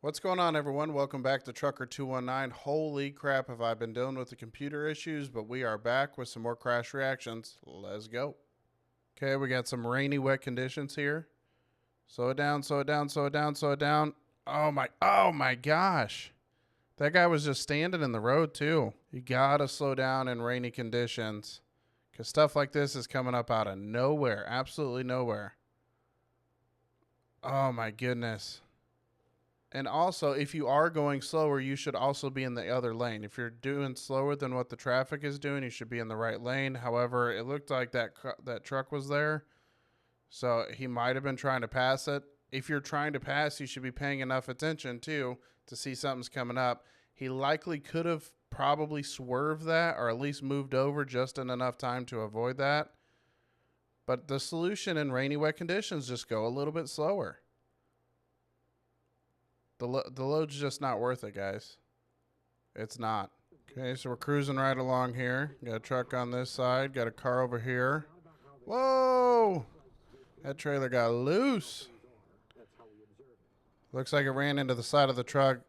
What's going on, everyone? Welcome back to Trucker 219. Holy crap, have I been dealing with the computer issues, but we are back with some more crash reactions. Let's go. Okay, we got some rainy, wet conditions here. Slow it down, slow it down, slow it down, slow it down. Oh my gosh. That guy was just standing in the road too. You gotta slow down in rainy conditions, because stuff like this is coming up out of nowhere. Absolutely nowhere. Oh my goodness. And also, if you are going slower, you should also be in the other lane. If you're doing slower than what the traffic is doing, you should be in the right lane. However, it looked like that truck was there, so he might have been trying to pass it. If you're trying to pass, you should be paying enough attention, too, to see something's coming up. He likely could have probably swerved that or at least moved over just in enough time to avoid that. But the solution in rainy, wet conditions, just go a little bit slower. The load's just not worth it, guys. It's not. Okay, so we're cruising right along here. Got a truck on this side. Got a car over here. Whoa! That trailer got loose. Looks like it ran into the side of the truck.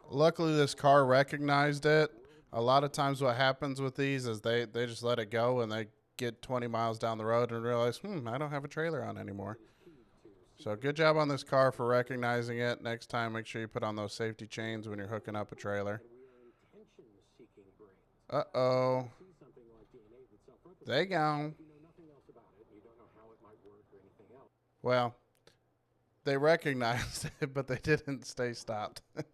Luckily, this car recognized it. A lot of times what happens with these is they just let it go and they get 20 miles down the road and realize, I don't have a trailer on anymore. So good job on this car for recognizing it. Next time, make sure you put on those safety chains when you're hooking up a trailer. Uh-oh. They gone. Well, they recognized it, but they didn't stay stopped. Okay,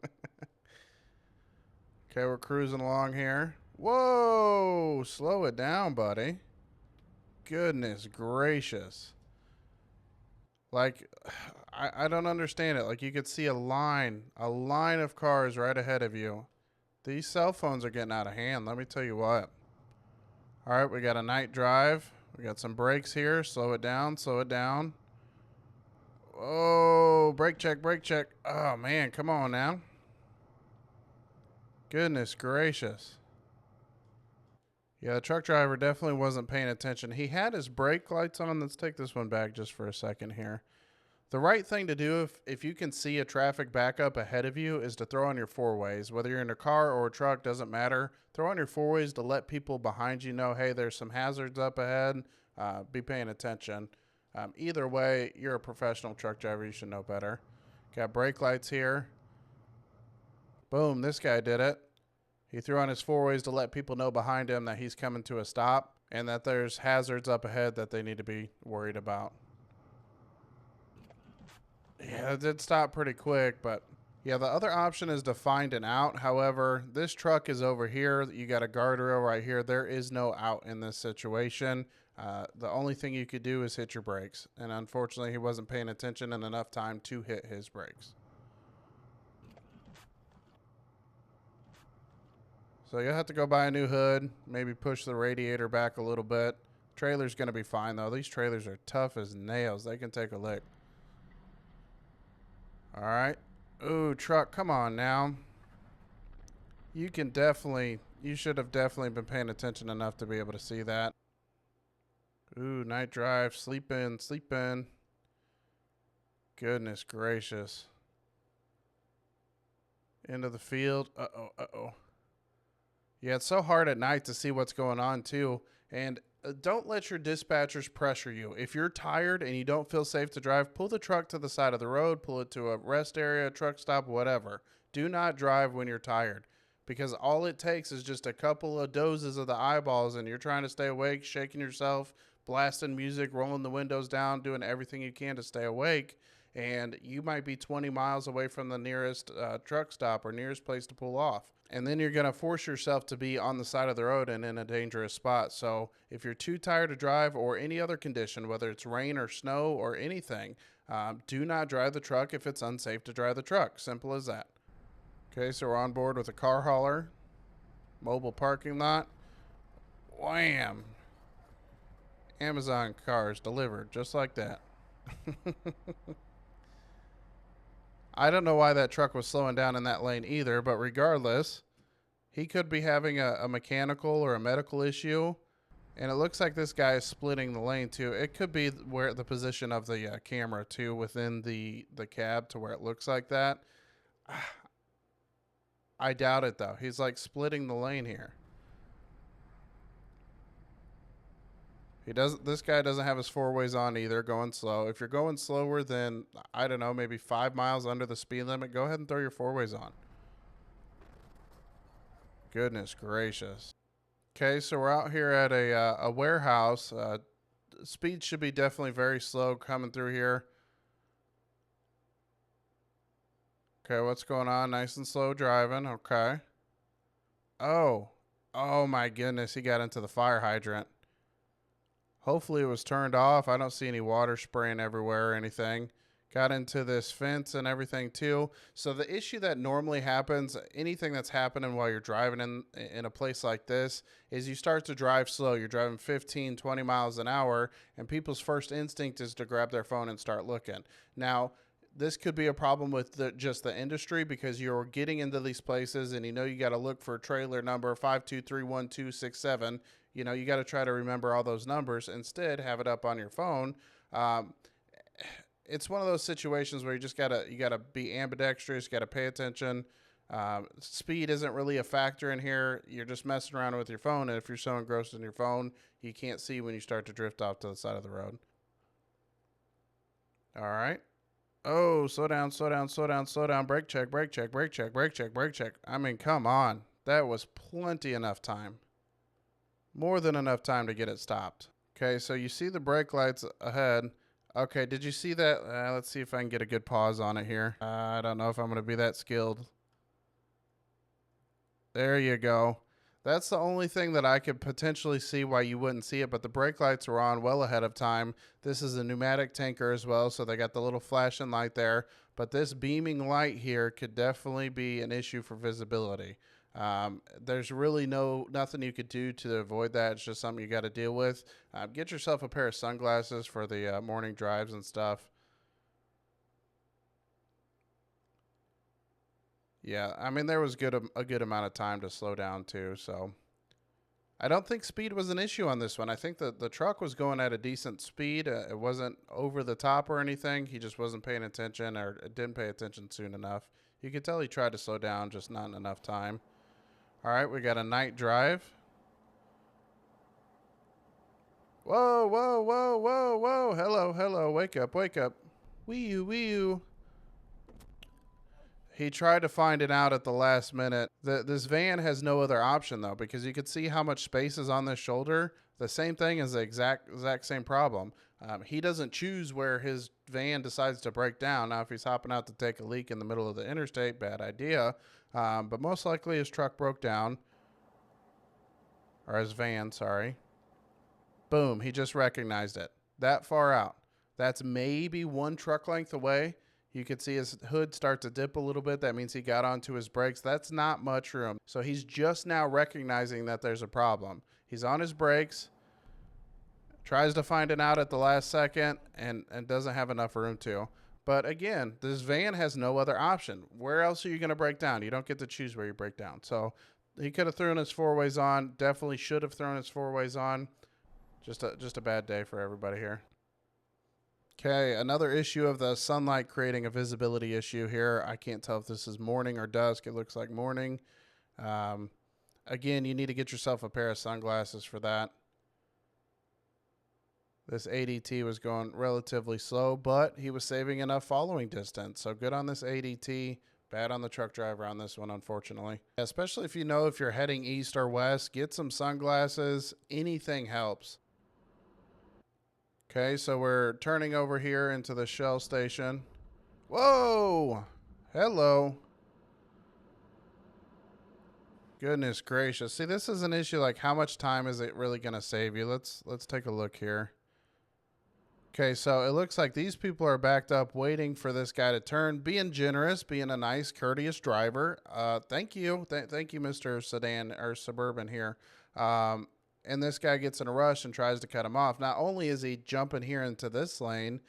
we're cruising along here. Whoa! Slow it down, buddy. Goodness gracious. Like, I don't understand it. Like, you could see a line of cars right ahead of you. These cell phones are getting out of hand, let me tell you what. All right, we got a night drive. We got some brakes here. Slow it down, slow it down. Oh, brake check, brake check. Oh, man, come on now. Goodness gracious. Yeah, the truck driver definitely wasn't paying attention. He had his brake lights on. Let's take this one back just for a second here. The right thing to do if you can see a traffic backup ahead of you is to throw on your four ways. Whether you're in a car or a truck, doesn't matter. Throw on your four ways to let people behind you know, hey, there's some hazards up ahead. Be paying attention. Either way, you're a professional truck driver. You should know better. Got brake lights here. Boom, this guy did it. He threw on his four ways to let people know behind him that he's coming to a stop and that there's hazards up ahead that they need to be worried about. Yeah, it did stop pretty quick, but yeah, the other option is to find an out. However, this truck is over here. You got a guardrail right here. There is no out in this situation. The only thing you could do is hit your brakes. And unfortunately, he wasn't paying attention in enough time to hit his brakes. So you'll have to go buy a new hood, maybe push the radiator back a little bit. Trailer's going to be fine, though. These trailers are tough as nails. They can take a lick. All right. Ooh, truck, come on now. You should have definitely been paying attention enough to be able to see that. Ooh, night drive, sleep in, sleep in. Goodness gracious. Into the field. Uh-oh, uh-oh. Yeah, it's so hard at night to see what's going on, too. And don't let your dispatchers pressure you. If you're tired and you don't feel safe to drive, pull the truck to the side of the road, pull it to a rest area, a truck stop, whatever. Do not drive when you're tired, because all it takes is just a couple of doses of the eyeballs and you're trying to stay awake, shaking yourself, blasting music, rolling the windows down, doing everything you can to stay awake. And you might be 20 miles away from the nearest truck stop or nearest place to pull off. And then you're going to force yourself to be on the side of the road and in a dangerous spot. So if you're too tired to drive or any other condition, whether it's rain or snow or anything, do not drive the truck if it's unsafe to drive the truck. Simple as that. Okay, so we're on board with a car hauler. Mobile parking lot. Wham! Amazon cars delivered just like that. I don't know why that truck was slowing down in that lane either, but regardless, he could be having a mechanical or a medical issue, and it looks like this guy is splitting the lane too. It could be where the position of the camera too within the cab to where it looks like that. I doubt it, though. He's like splitting the lane here. He doesn't. This guy doesn't have his four ways on either, going slow. If you're going slower than, I don't know, maybe 5 miles under the speed limit, go ahead and throw your four ways on. Goodness gracious. Okay, so we're out here at a warehouse. Speed should be definitely very slow coming through here. Okay, what's going on? Nice and slow driving. Okay. Oh. Oh my goodness, he got into the fire hydrant. Hopefully it was turned off. I don't see any water spraying everywhere or anything. Got into this fence and everything too. So the issue that normally happens, anything that's happening while you're driving in a place like this, is you start to drive slow. You're driving 15, 20 miles an hour, and people's first instinct is to grab their phone and start looking. Now, this could be a problem with just the industry, because you're getting into these places and you got to look for trailer number 5231267. You got to try to remember all those numbers. Instead, have it up on your phone. It's one of those situations where you gotta be ambidextrous. You gotta pay attention. Speed isn't really a factor in here. You're just messing around with your phone, and if you're so engrossed in your phone, you can't see when you start to drift off to the side of the road. All right. Oh, slow down, slow down, slow down, slow down. Brake check, brake check, brake check, brake check, brake check. I mean, come on. That was plenty enough time. More than enough time to get it stopped. Okay, so you see the brake lights ahead. Okay, did you see that? Let's see if I can get a good pause on it here. I don't know if I'm going to be that skilled. There you go. That's the only thing that I could potentially see why you wouldn't see it, but the brake lights were on well ahead of time. This is a pneumatic tanker as well, so they got the little flashing light there. But this beaming light here could definitely be an issue for visibility. There's really nothing you could do to avoid that. It's just something you got to deal with. Get yourself a pair of sunglasses for the morning drives and stuff. Yeah, I mean, there was a good amount of time to slow down too, so I don't think speed was an issue on this one. I think that the truck was going at a decent speed. It wasn't over the top or anything. He just wasn't paying attention, or didn't pay attention soon enough. You could tell he tried to slow down, just not enough time. All right, we got a night drive. Whoa, whoa, whoa, whoa, whoa. Hello, hello. Wake up, wake up. Wee-oo, wee-oo. He tried to find it out at the last minute. This van has no other option, though, because you could see how much space is on this shoulder. The same thing is the exact same problem. He doesn't choose where his van decides to break down. Now, if he's hopping out to take a leak in the middle of the interstate, bad idea. But most likely his truck broke down. Or his van, sorry. Boom, he just recognized it. That far out. That's maybe one truck length away. You could see his hood start to dip a little bit. That means he got onto his brakes. That's not much room. So he's just now recognizing that there's a problem. He's on his brakes, tries to find it out at the last second, and doesn't have enough room to. But again, this van has no other option. Where else are you going to break down? You don't get to choose where you break down. So he could have thrown his four ways on. Definitely should have thrown his four ways on. Just a bad day for everybody here. Okay, another issue of the sunlight creating a visibility issue here. I can't tell if this is morning or dusk. It looks like morning. Again, you need to get yourself a pair of sunglasses for that. This ADT was going relatively slow, but he was saving enough following distance. So good on this ADT. Bad on the truck driver on this one, unfortunately. Especially if you're heading east or west, get some sunglasses. Anything helps. Okay, so we're turning over here into the Shell station. Whoa! Hello. Goodness gracious. See, this is an issue, like how much time is it really going to save you? Let's take a look here. Okay, so it looks like these people are backed up waiting for this guy to turn, being generous, being a nice, courteous driver. Thank you. Thank you, Mr. Sedan or Suburban here. And this guy gets in a rush and tries to cut him off. Not only is he jumping here into this lane,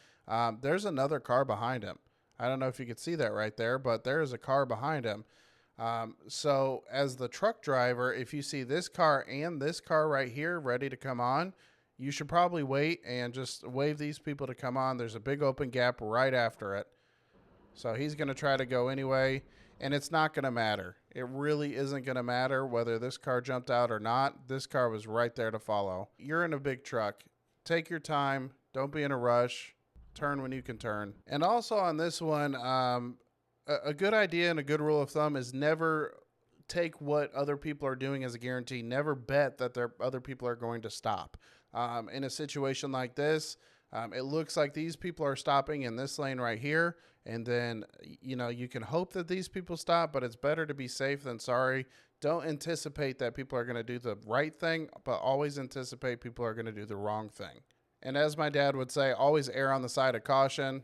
there's another car behind him. I don't know if you could see that right there, but there is a car behind him. So as the truck driver, if you see this car and this car right here ready to come on, you should probably wait and just wave these people to come on. There's a big open gap right after it. So he's going to try to go anyway. And it's not going to matter. It really isn't going to matter whether this car jumped out or not. This car was right there to follow. You're in a big truck. Take your time. Don't be in a rush. Turn when you can turn. And also on this one, a good idea and a good rule of thumb is never take what other people are doing as a guarantee. Never bet that other people are going to stop. In a situation like this, it looks like these people are stopping in this lane right here. And then, you can hope that these people stop, but it's better to be safe than sorry. Don't anticipate that people are going to do the right thing, but always anticipate people are going to do the wrong thing. And as my dad would say, always err on the side of caution.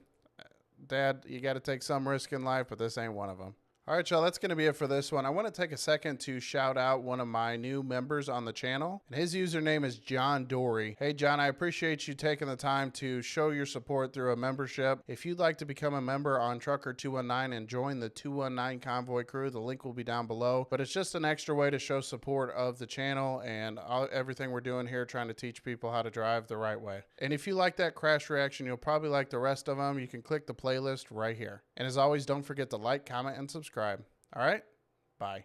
Dad, you got to take some risk in life, but this ain't one of them. All right, y'all, that's going to be it for this one. I want to take a second to shout out one of my new members on the channel, and his username is John Dory. Hey, John, I appreciate you taking the time to show your support through a membership. If you'd like to become a member on Trucker 219 and join the 219 Convoy crew, the link will be down below, but it's just an extra way to show support of the channel and everything we're doing here, trying to teach people how to drive the right way. And if you like that crash reaction, you'll probably like the rest of them. You can click the playlist right here. And as always, don't forget to like, comment, and subscribe. All right, bye.